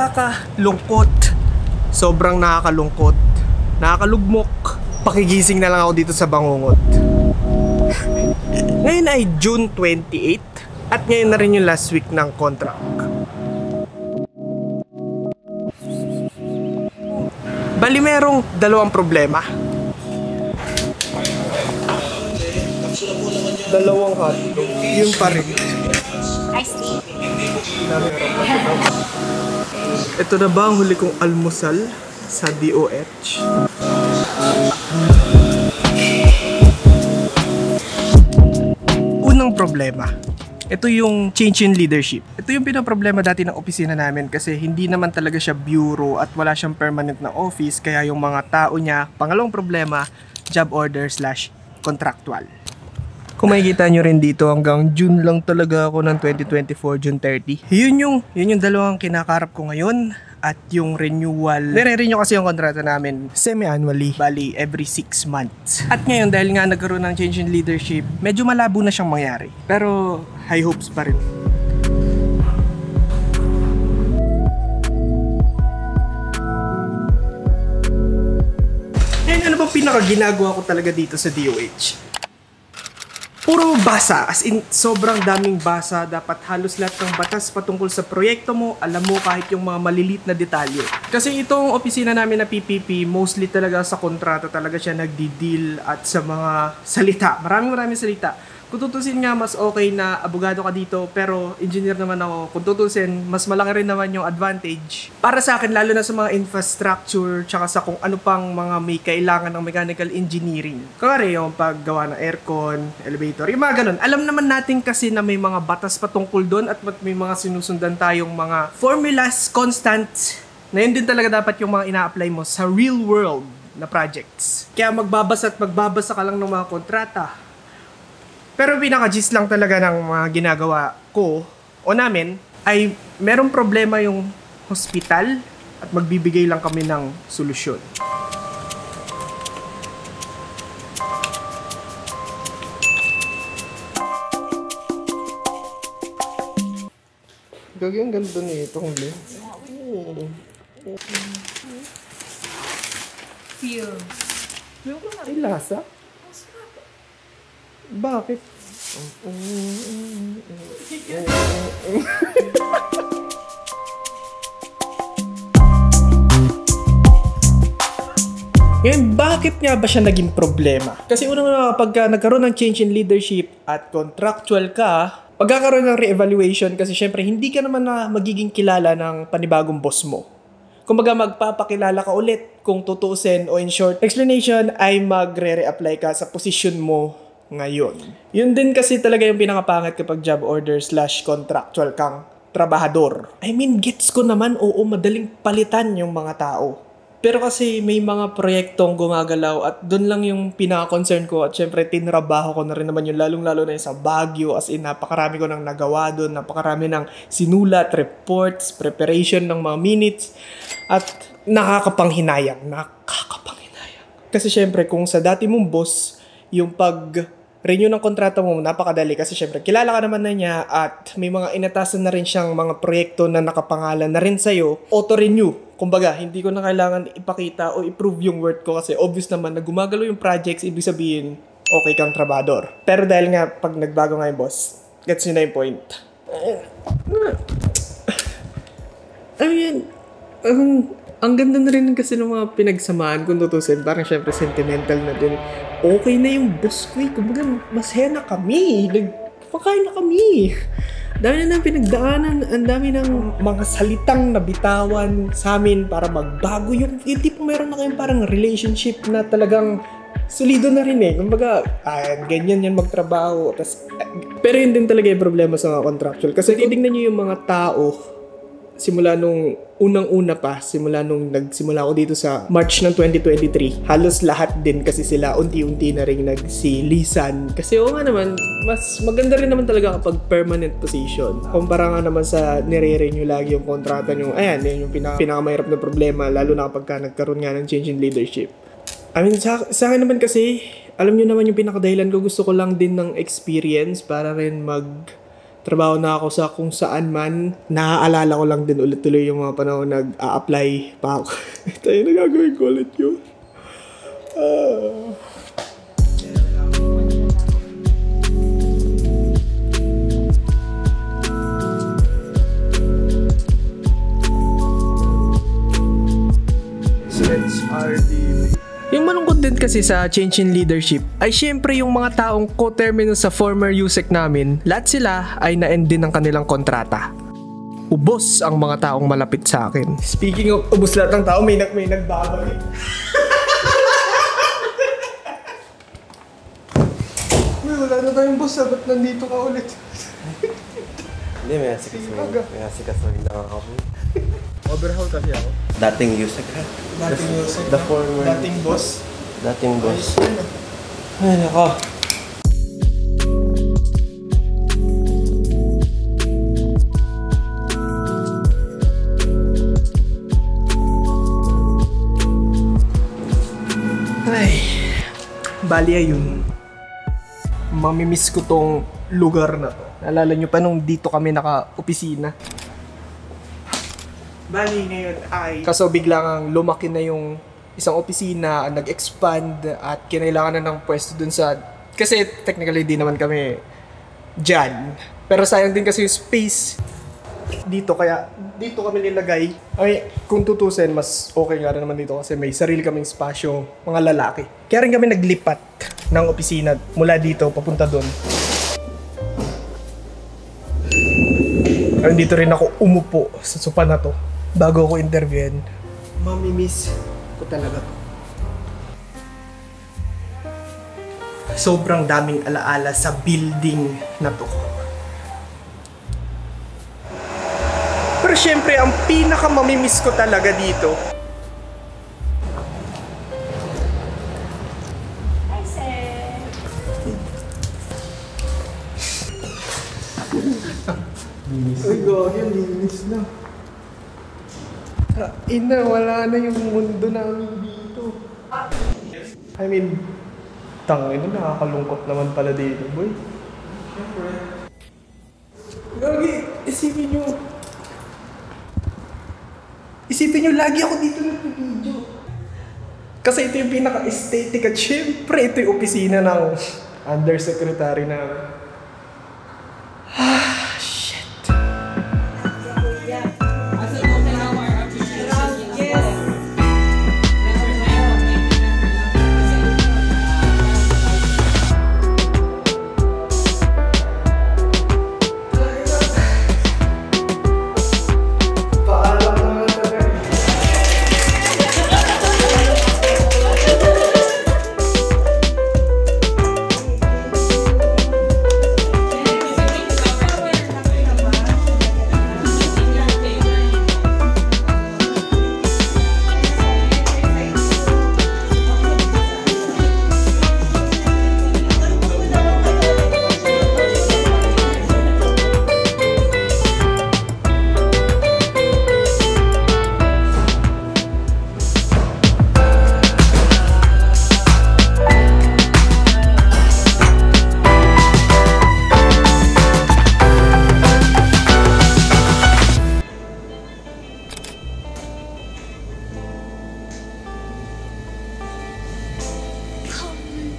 Nakakalungkot. Sobrang nakakalungkot. Nakakalugmok. Pakigising na lang ako dito sa Bangungot. Ngayon ay June 28 at ngayon na rin yung last week ng contract. Bali merong dalawang problema. Dalawang hotdog. Yung pa rin. Ice tea. Ito na ba ang huli kong almusal sa DOH? Unang problema. Ito yung change in leadership. Ito yung pinaproblema dati ng opisina namin kasi hindi naman talaga siya bureau at wala siyang permanent na office, kaya yung mga tao niya, pangalawang problema, job order / contractual. Kung makikita nyo rin dito, hanggang June lang talaga ako ng 2024, June 30. Yun yung dalawang kinakarap ko ngayon. At yung renewal, nire-renew kasi yung kontrata namin semi-annually, bali every 6 months. At ngayon, dahil nga nagkaroon ng change in leadership, medyo malabo na siyang mangyari. Pero high hopes pa rin. And ano bang pinaka-ginagawa ko talaga dito sa DOH? Puro basa, as in sobrang daming basa. Dapat halos lahat ng batas patungkol sa proyekto mo, alam mo kahit yung mga malilit na detalye. Kasi itong opisina namin na PPP, mostly talaga sa kontrata talaga siya nagdi-deal at sa mga salita. Maraming salita. Kung tutusin nga, mas okay na abogado ka dito, pero engineer naman ako. Kung tutusin, mas malaki rin naman yung advantage. Para sa akin, lalo na sa mga infrastructure, tsaka sa kung ano pang mga may kailangan ng mechanical engineering. Kaya yung paggawa ng aircon, elevator, yung mga ganun. Alam naman natin kasi na may mga batas patungkol doon at may mga sinusundan tayong mga formulas, constants, na yun din talaga dapat yung mga ina-apply mo sa real world na projects. Kaya magbabasa ka lang ng mga kontrata. Pero pinaka-gist lang talaga ng mga ginagawa ko o namin ay merong problema yung hospital at magbibigay lang kami ng solusyon. Gagi, ang ganda nito, huli. Feel. Ay, lasa? Bakit? Ngayon, bakit nga ba siya naging problema? Kasi unang pagka nagkaroon ng change in leadership at contractual ka, pagkakaroon ng re-evaluation kasi syempre hindi ka naman na magiging kilala ng panibagong boss mo. Kumbaga magpapakilala ka ulit kung tutuusin o in short explanation ay magre-reapply ka sa position mo ngayon. Yun din kasi talaga yung pinakapangit kapag job order / contractual kang trabahador. I mean, gets ko naman, oo, madaling palitan yung mga tao. Pero kasi may mga proyektong gumagalaw at doon lang yung pinaka-concern ko at syempre tinrabaho ko na rin naman yung lalong-lalo na yung sa Baguio, as in napakarami ko nang nagawa doon, napakarami ng sinulat, reports, preparation ng mga minutes at nakakapanghinayang. Kasi syempre kung sa dati mong boss, yung pag-renew ng kontrata mo, napakadali kasi syempre kilala ka naman na niya at may mga inatasan na rin siyang mga proyekto na nakapangalan na rin sa'yo, auto-renew. Kumbaga, hindi ko na kailangan ipakita o i-prove yung worth ko kasi obvious naman na gumagalaw yung projects, ibig sabihin, okay kang trabador. Pero dahil nga, pag nagbago nga yung boss, gets nyo na yung point. I mean, ang ganda na rin kasi ng mga pinagsamaan kung tutusin. Parang syempre sentimental na din. Okay na yung boss ko eh. Kumbaga, masaya na kami. Nagpakain na kami. Dami na pinagdaanan. Ang dami ng mga salitang nabitawan sa amin para magbago yung tipo meron na kayong parang relationship na talagang solido na rin eh. Kumbaga, ganyan yan magtrabaho. Pero yun din talaga yung problema sa mga contractual. Kasi titignan nyo yung mga tao simula nung unang-una pa, simula nung nagsimula ako dito sa March ng 2023, halos lahat din kasi sila unti-unti na rin nagsilisan. Kasi oo nga naman, mas maganda rin naman talaga kapag permanent position. Kumpara nga naman sa nire-renew lagi yung kontrata nyo, ayan, yun yung pinakamahirap na problema, lalo na kapag nagkaroon nga ng change in leadership. I mean, sa akin naman kasi, alam nyo naman yung pinakadahilan ko, gusto ko lang din ng experience para rin trabaho na ako sa kung saan man. Naaalala ko lang din ulit tuloy yung mga panahon nag-a-apply pa ako. Tayo na gagawin ko ulit yun. Yung malungkot din kasi sa change in leadership ay syempre yung mga taong co-terminus sa former USEC namin, lahat sila ay na-end din ng kanilang kontrata. Ubos ang mga taong malapit sa akin. Speaking of ubos lahat ng tao, may nagbabalik. Uy, wala na tayong boss, ba't nandito ka ulit? Hindi, may asikasuhin na ako. Overhaul kasi ako. Dating USEC ha? Dating USEC. The former. Dating boss. Dating boss. Ay, nako. Ay, bali ayun. Mamimiss ko tong lugar na to. Naalala nyo pa nung dito kami naka-opisina. Bali ngayon ay kaso biglang lumaki na yung isang opisina, nag-expand at kinailangan na ng pwesto dun sa kasi technically di naman kami dyan. Pero sayang din kasi yung space dito kaya dito kami nilagay. Ay kung tutusin mas okay nga rin naman dito kasi may sarili kaming spasyo mga lalaki. Kaya rin kami naglipat ng opisina mula dito papunta dun. Ay dito rin ako umupo sa sofa na to. Bago ako interviewin, mamimiss ko talaga to. Sobrang daming alaala sa building na to. Pero syempre, ang pinaka mamimiss ko talaga dito. Hi, sir. Uy, gawin, linis na. Ina, wala na yung mundo namin dito. I mean, tangin na nakakalungkot naman pala dito, boy. Gagi, isipin nyo, lagi ako dito nag-video. Kasi ito yung pinaka-aesthetic at syempre ito yung opisina ng undersecretary namin.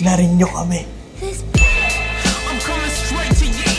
Klarin nyo kami. I'm coming straight to you.